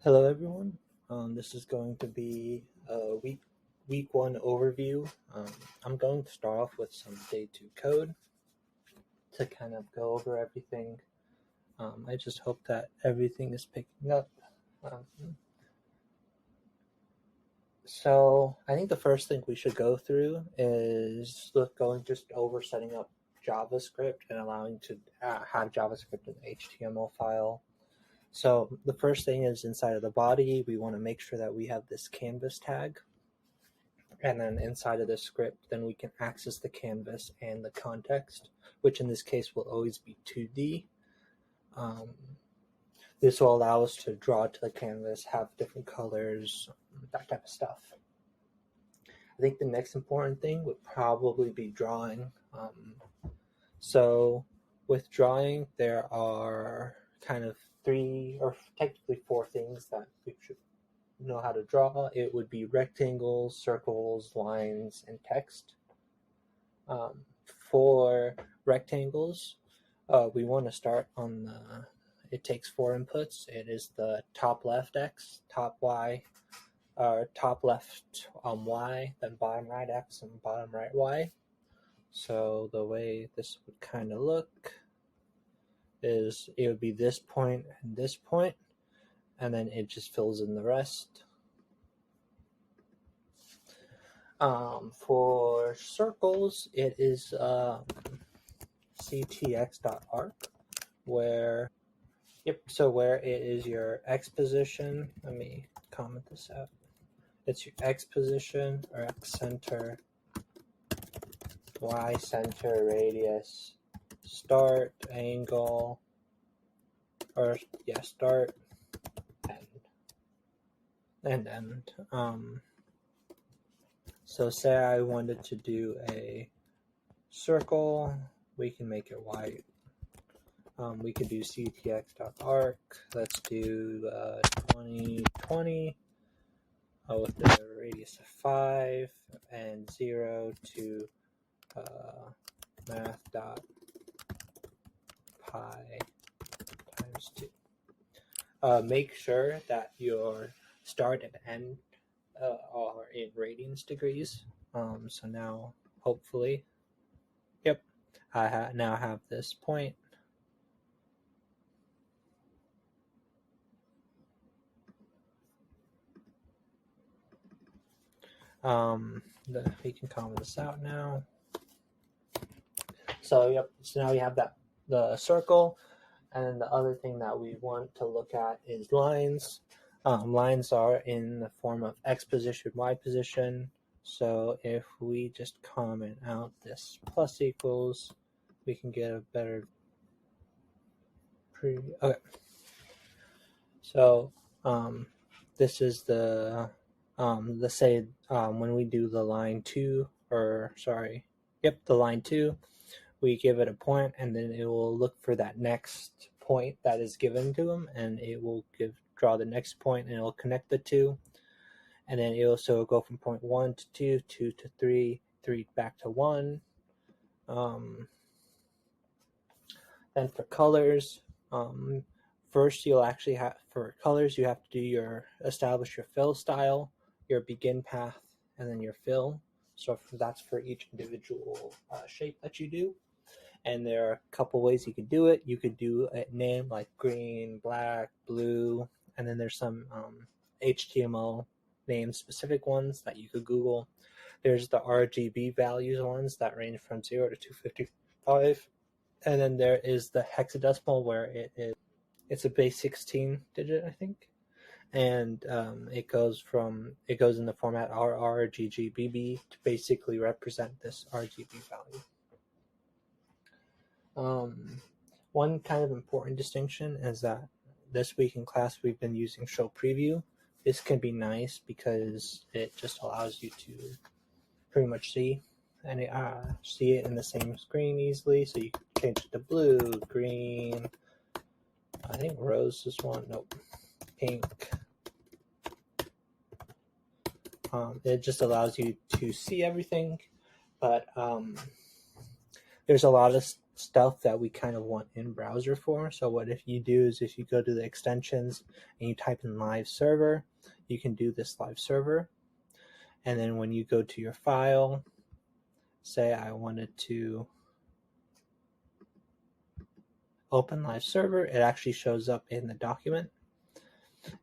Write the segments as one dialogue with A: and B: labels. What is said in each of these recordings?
A: Hello, everyone. This is going to be a week one overview. I'm going to start off with some day two code to kind of go over everything. I just hope that everything is picking up. So I think the first thing we should go through is going just over setting up JavaScript and allowing to have JavaScript in the HTML file. So the first thing is inside of the body, we want to make sure that we have this canvas tag. And then inside of the script, then we can access the canvas and the context, which in this case will always be 2D. This will allow us to draw to the canvas, have different colors, that type of stuff. I think the next important thing would probably be drawing. So with drawing, there are kind of 3 or technically 4 things that we should know how to draw. It would be rectangles, circles, lines, and text. For rectangles, we want to start on it takes 4 inputs. It is the top left X, top Y, or top left Y, then bottom right X, and bottom right Y. So the way this would kind of look is it would be this point and this point, and then it just fills in the rest. For circles, it is ctx.arc, where it is your X position. Let me comment this out. It's your X position or X center, Y center, radius, start, angle, start, end, and end. So say I wanted to do a circle, we can make it white. We could do ctx.arc. Let's do 2020 with the radius of 5 and 0 to math.pi times 2. Make sure that your start and end are in radians degrees. So now, hopefully, I now have this point. We can comment this out now. So so now we have the circle, and then the other thing that we want to look at is lines. Lines are in the form of X position, Y position. So if we just comment out this plus equals, we can get a better preview. Okay. So this is the let's say when we do the line 2, the line 2, we give it a point, and then it will look for that next point that is given to them, and it will draw the next point, and it will connect the two, and then it will also go from point 1 to 2, 2 to 3, 3 back to 1. Then for colors, first you'll actually have, for colors, you have to establish your fill style, your begin path, and then your fill. So that's for each individual shape that you do. And there are a couple ways you could do it. You could do a name like green, black, blue, and then there's some HTML name specific ones that you could Google. There's the RGB values ones that range from 0 to 255. And then there is the hexadecimal, where it's a base 16 digit, I think. And it goes in the format RRGGBB to basically represent this RGB value. One kind of important distinction is that this week in class we've been using show preview. This can be nice because it just allows you to pretty much see it in the same screen easily. So you can change it to blue, green, I think rose is one, nope, pink. It just allows you to see everything, but there's a lot of stuff that we kind of want in browser for. So what if you do is if you go to the extensions and you type in live server, you can do this live server. And then when you go to your file, say I wanted to open live server, it actually shows up in the document.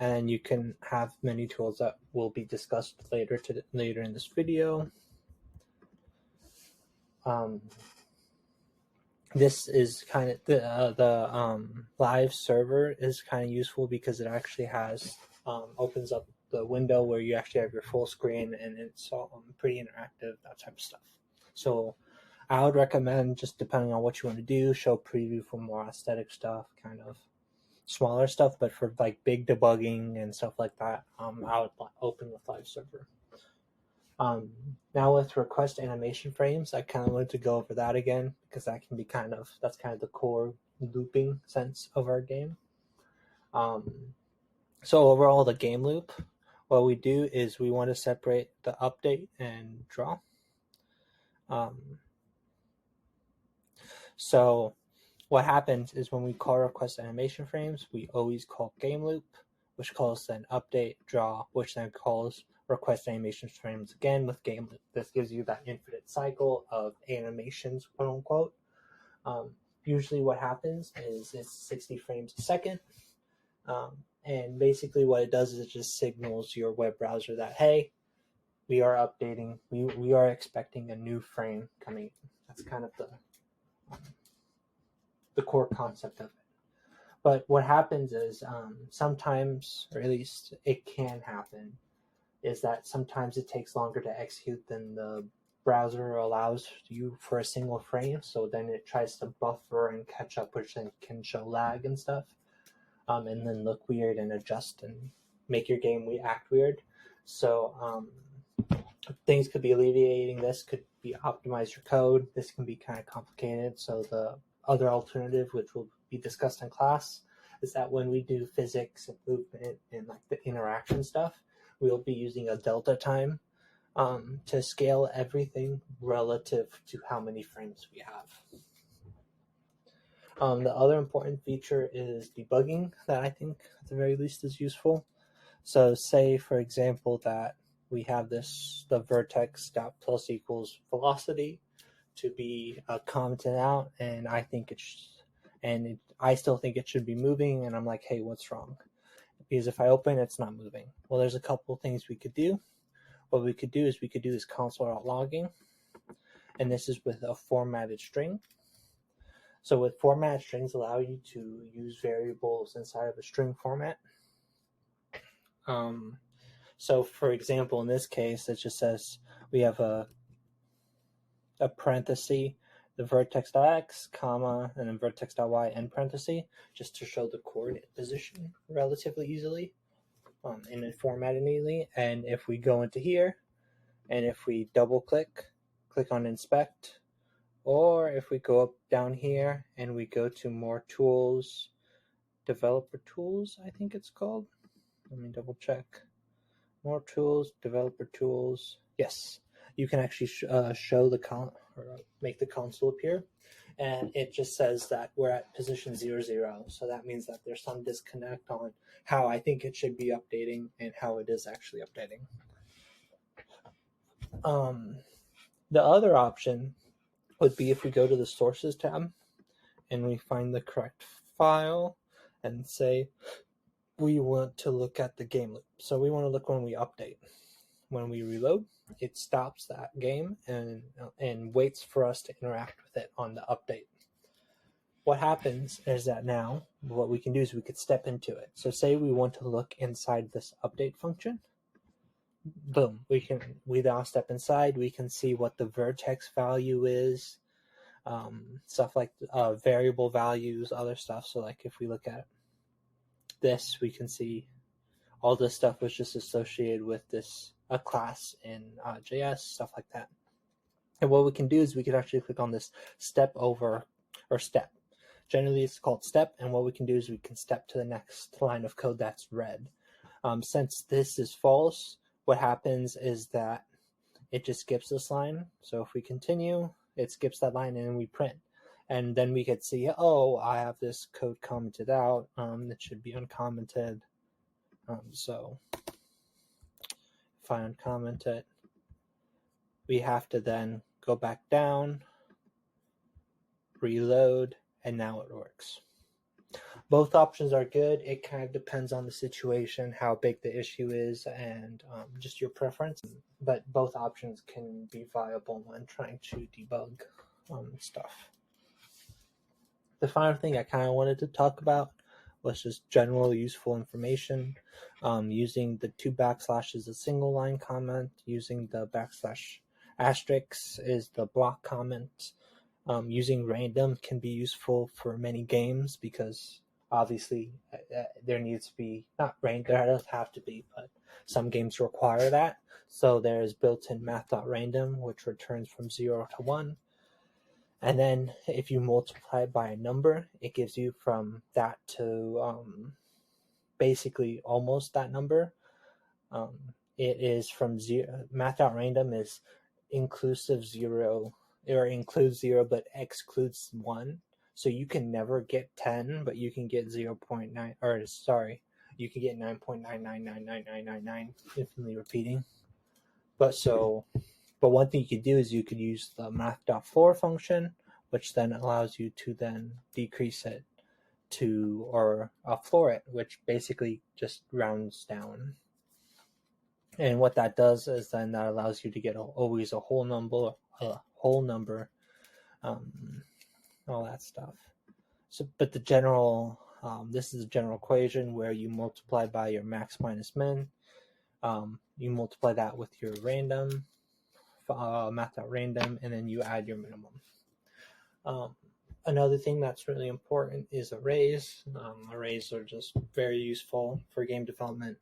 A: And you can have many tools that will be discussed later in this video. This is kind of the live server is kind of useful because it actually has opens up the window where you actually have your full screen, and it's all pretty interactive, that type of stuff. So I would recommend, just depending on what you want to do, show preview for more aesthetic stuff, kind of smaller stuff, but for like big debugging and stuff like that, I would open with live server. Now with request animation frames, I kind of wanted to go over that again because that can be that's kind of the core looping sense of our game. So overall, the game loop, what we do is we want to separate the update and draw. So what happens is when we call request animation frames, we always call game loop, which calls then update, draw, which then calls request animation frames again with game loop. This gives you that infinite cycle of animations, quote unquote. Usually what happens is it's 60 frames a second. And basically what it does is it just signals your web browser that, hey, we are updating, we are expecting a new frame coming in. That's kind of the core concept of it. But what happens is sometimes, or at least it can happen, is that sometimes it takes longer to execute than the browser allows you for a single frame. So then it tries to buffer and catch up, which then can show lag and stuff, and then look weird and adjust and make your game act weird. So things could be alleviating this, could be optimize your code. This can be kind of complicated. So the other alternative, which will be discussed in class, is that when we do physics and movement and like the interaction stuff, we'll be using a delta time to scale everything relative to how many frames we have. The other important feature is debugging that I think at the very least is useful. So say, for example, that we have the vertex dot plus equals velocity to be commented out, and I think I still think it should be moving, and I'm like, hey, what's wrong? Because if I open, it's not moving. Well, there's a couple things we could do. What we could do is we could do this console.logging, and this is with a formatted string. So with formatted strings allow you to use variables inside of a string format. So for example, in this case, it just says we have a parenthesis, the vertex.x, comma, and then vertex.y end parenthesis, just to show the coordinate position relatively easily, and then format it neatly. And if we go into here, and if we double click on inspect, or if we go up down here and we go to more tools, developer tools, I think it's called. Let me double check. More tools, developer tools. Yes, you can actually show make the console appear, and it just says that we're at position 0, 0. So that means that there's some disconnect on how I think it should be updating and how it is actually updating. The other option would be if we go to the sources tab and we find the correct file and say we want to look at the game loop. So we want to look when we update. When we reload, it stops that game and waits for us to interact with it on the update. What happens is that now what we can do is we could step into it. So say we want to look inside this update function. Boom, we now step inside. We can see what the vertex value is, stuff like variable values, other stuff. So like if we look at this, we can see all this stuff was just associated with a class in JS, stuff like that. And what we can do is we could actually click on this step over, or step. Generally it's called step, and what we can do is we can step to the next line of code that's red. Since this is false, what happens is that it just skips this line. So if we continue, it skips that line and then we print. And then we could see, oh, I have this code commented out. It should be uncommented. So if I uncomment it, we have to then go back down, reload, and now it works. Both options are good. It kind of depends on the situation, how big the issue is, and just your preference. But both options can be viable when trying to debug stuff. The final thing I kind of wanted to talk about was just general useful information. Using the 2 backslashes is a single line comment. Using the backslash asterisk is the block comment. Using random can be useful for many games because obviously there needs to be, not random, there doesn't have to be, but some games require that. So there's built-in math.random, which returns from 0 to 1. And then if you multiply it by a number, it gives you from that to basically almost that number. It is from 0. Math.random is inclusive 0, or includes 0 but excludes 1. So you can never get 10, but you can get 0.9, or sorry, you can get 9.9999999, infinitely repeating. But one thing you could do is you could use the math.floor function, which then allows you to then decrease it to, or floor it, which basically just rounds down. And what that does is then that allows you to get always a whole number, all that stuff. So, but the general, this is a general equation where you multiply by your max minus min. You multiply that with your random, math.random, and then you add your minimum. Another thing that's really important is arrays. Arrays are just very useful for game development.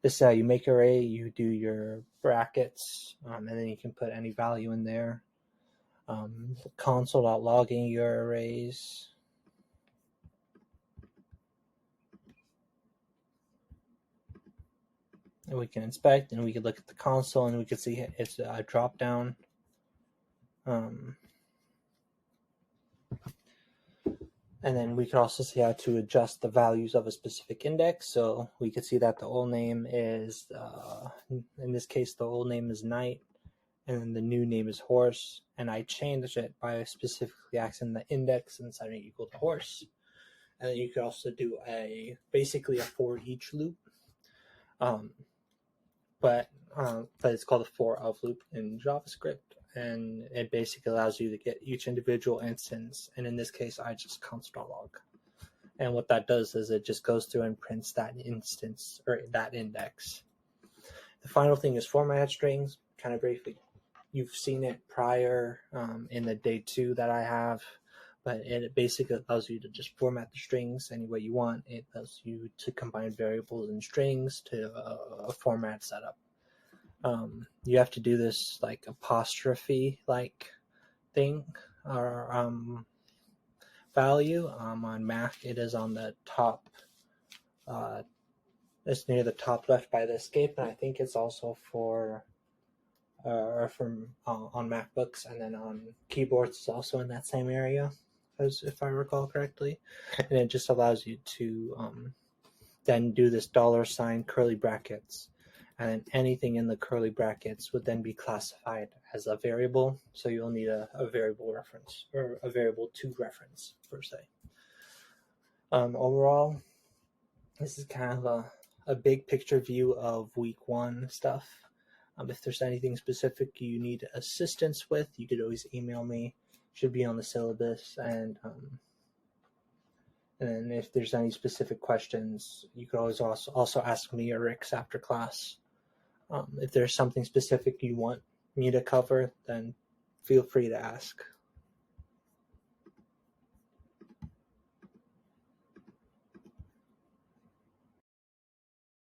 A: This is how you make an array. You do your brackets, and then you can put any value in there. Console.logging your arrays. And we can inspect, and we can look at the console, and we can see it's a drop down. And then we could also see how to adjust the values of a specific index. So we could see that the old name is, in this case, the old name is knight, and then the new name is horse. And I changed it by specifically accessing the index and setting it equal to horse. And then you could also do basically a for each loop. But it's called a for of loop in JavaScript. And it basically allows you to get each individual instance. And in this case, I just console.log. And what that does is it just goes through and prints that instance or that index. The final thing is format strings, kind of briefly. You've seen it prior in the day 2 that I have, but it basically allows you to just format the strings any way you want. It allows you to combine variables and strings to a format setup. You have to do this like apostrophe like thing or value. On Mac, it is on the top. It's near the top left by the escape, and I think it's also for on MacBooks, and then on keyboards it's also in that same area, as if I recall correctly. And it just allows you to then do this $sign curly brackets. And then anything in the curly brackets would then be classified as a variable. So you'll need a variable reference, or a variable to reference, per se. Overall, this is kind of a big picture view of week 1 stuff. If there's anything specific you need assistance with, you could always email me. It should be on the syllabus. And then if there's any specific questions, you could always also ask me or Rick's after class. If there's something specific you want me to cover, then feel free to ask.